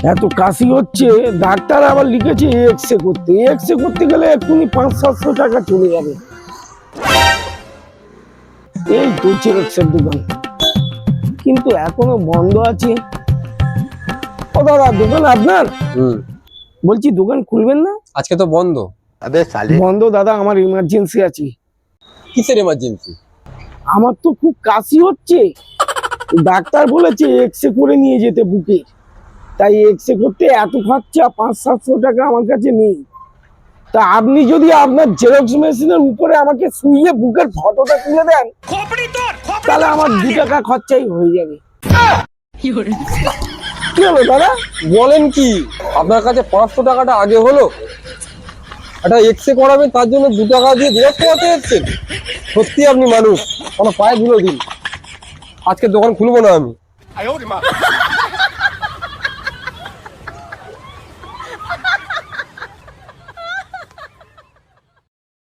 এত কাশি হচ্ছে, ডাক্তার আবার লিখেছে এক্সরে করতে গেলে এক্ষুনি 500-700 টাকা চলে যাবে। এই তো জেরক্সের দোকান, কিন্তু এখনো বন্ধ আছে। ও দাদা, দোকান আপনার? বলছি দোকান খুলবেন না? আজকে তো বন্ধ। বন্ধ দাদা, আমার ইমার্জেন্সি আছে। কিসের এমার্জেন্সি? আমার তো খুব কাশি হচ্ছে, ডাক্তার বলেছে এক্সরে করে নিয়ে যেতে বুকে। তাই এক্সরে করতে এত খরচা, 500-700 টাকা আমার কাছে নেই। তা আপনি যদি আপনার জেরক্স মেশিনের উপরে আমাকে শুইয়ে বুকের ফটোটা তুলে দেন, তাহলে আমার 2 টাকা খরচাই হয়ে যাবে। কি হলো দাদা? বলেন কি, আপনার কাছে 500 টাকাটা আগে হলো, একটা এক্সরে করাবেন তার জন্য 2 টাকা দিয়ে জেরক্স করাতে যাচ্ছেন? সত্যি আপনি মানুষ, কোনো পায়ে ধুলো দিন। আজকে দোকান খুলবো না আমি।